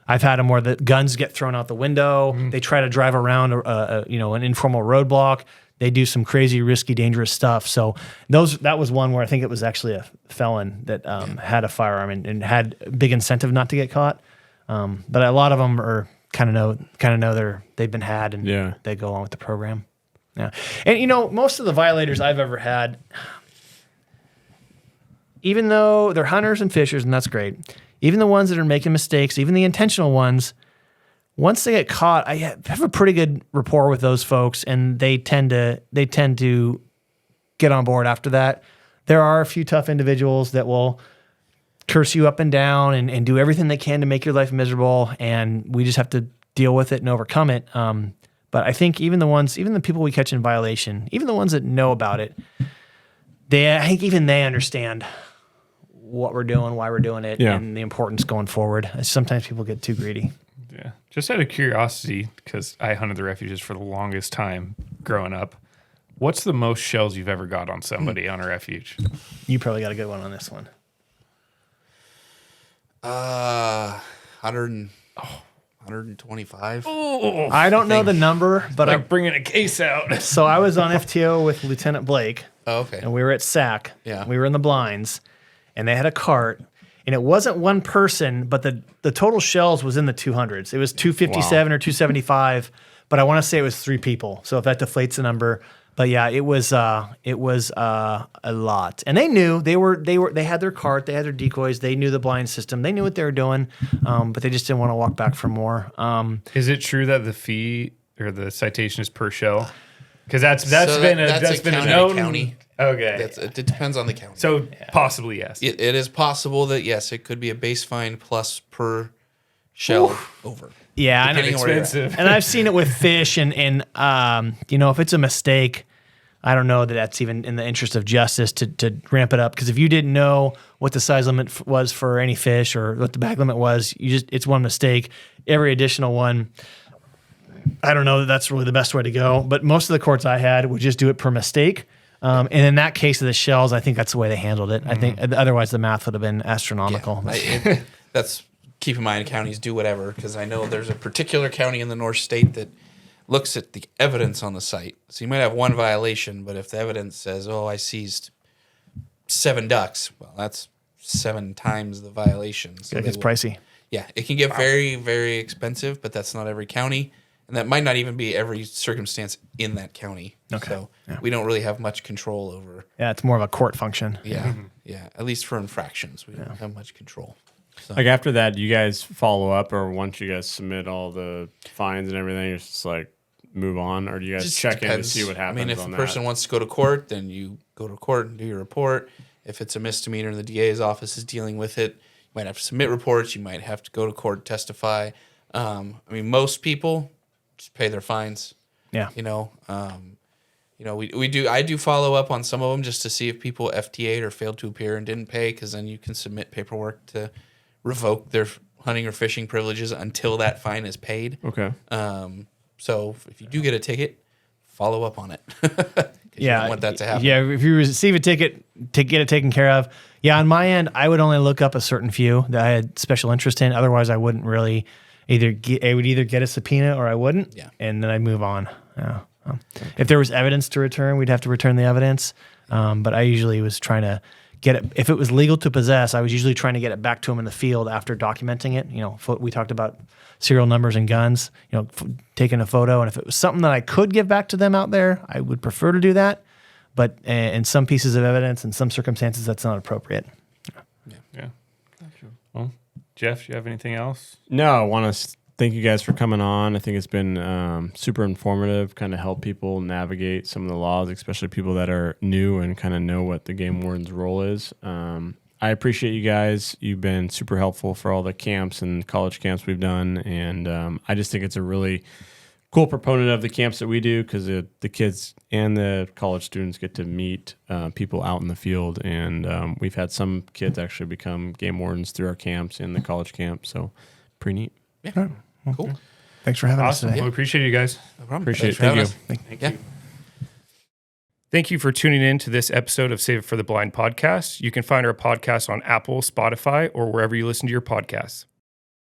I've had them where the guns get thrown out the window. They try to drive around, an informal roadblock. They do some crazy, risky, dangerous stuff. So that was one where I think it was actually a felon that had a firearm and had a big incentive not to get caught. But a lot of them are kind of know they've been had and they go on with the program. Yeah, and most of the violators I've ever had, even though they're hunters and fishers, and that's great. Even the ones that are making mistakes, even the intentional ones, once they get caught, I have a pretty good rapport with those folks, and they tend to get on board after that. There are a few tough individuals that will curse you up and down and do everything they can to make your life miserable, and we just have to deal with it and overcome it. But I think even the people we catch in violation, even the ones that know about it, I think even they understand what we're doing, why we're doing it, and the importance going forward. Sometimes people get too greedy. Yeah. Just out of curiosity, because I hunted the refuges for the longest time growing up, what's the most shells you've ever got on somebody on a refuge? You probably got a good one on this one. 125. I don't know the number, but I'm bringing a case out. So I was on FTO with Lieutenant Blake. Oh, okay. And we were at SAC. Yeah. We were in the blinds, and they had a cart, and it wasn't one person, but the total shells was in the 200s. It was 257 or 275, but I want to say it was 3 people. So if that deflates the number, but yeah, it was a lot. And they knew they had their cart, they had their decoys, they knew the blind system, they knew what they were doing, but they just didn't want to walk back for more. Is it true that the fee or the citation is per shell? Because that's been a known county. Okay, It depends on the county. So possibly yes. It is possible that yes, it could be a base fine plus per shell over. Yeah, I know. Expensive. And I've seen it with fish, and if it's a mistake, I don't know that that's even in the interest of justice to ramp it up. Because if you didn't know what the size limit was for any fish or what the bag limit was, it's one mistake. Every additional one, I don't know that that's really the best way to go. But most of the courts I had would just do it per mistake. And in that case of the shells, I think that's the way they handled it. I think otherwise the math would have been astronomical. Yeah, that's keep in mind counties do whatever, because I know there's a particular county in the North State that looks at the evidence on the site. So you might have one violation, but if the evidence says, "Oh, I seized 7 ducks," well, that's 7 times the violation. So it gets pricey. Yeah, it can get very, very expensive, but that's not every county. And that might not even be every circumstance in that county. Okay. So we don't really have much control over. Yeah, it's more of a court function. Yeah, yeah. At least for infractions, we don't have much control. So. Like after that, you guys follow up, or once you guys submit all the fines and everything, it's just like move on, or do you guys Just check in to depends. see what happens? I mean, if on a person wants to go to court, then you go to court and do your report. If it's a misdemeanor and the DA's office is dealing with it, you might have to submit reports. You might have to go to court, testify. I mean, most people just pay their fines. Yeah. We do. I do follow up on some of them just to see if people FTA'd or failed to appear and didn't pay, because then you can submit paperwork to revoke their hunting or fishing privileges until that fine is paid. Okay. So if you do get a ticket, follow up on it. You don't want that to happen. Yeah, if you receive a ticket, to get it taken care of. Yeah, on my end, I would only look up a certain few that I had special interest in. Otherwise, I wouldn't really I would either get a subpoena or I wouldn't. Yeah. And then I'd move on. Yeah. If there was evidence to return, we'd have to return the evidence. But I usually was trying to get it. If it was legal to possess, I was usually trying to get it back to them in the field after documenting it. We talked about serial numbers and guns, taking a photo. And if it was something that I could give back to them out there, I would prefer to do that. But in some pieces of evidence, in some circumstances, that's not appropriate. Yeah. Gotcha. Well, Jeff, do you have anything else? No, I want to thank you guys for coming on. I think it's been super informative, kind of help people navigate some of the laws, especially people that are new and kind of know what the game warden's role is. I appreciate you guys. You've been super helpful for all the camps and college camps we've done. And I just think it's a really cool proponent of the camps that we do, because the kids and the college students get to meet people out in the field. And we've had some kids actually become game wardens through our camps and the college camp. So pretty neat. Yeah. Cool. Thanks for having Awesome. us today. Well, we appreciate you guys. No problem. Appreciate Thanks it. for Thank having you. us. Yeah. Thank you for tuning in to this episode of Save It for the Blind podcast. You can find our podcast on Apple, Spotify, or wherever you listen to your podcasts.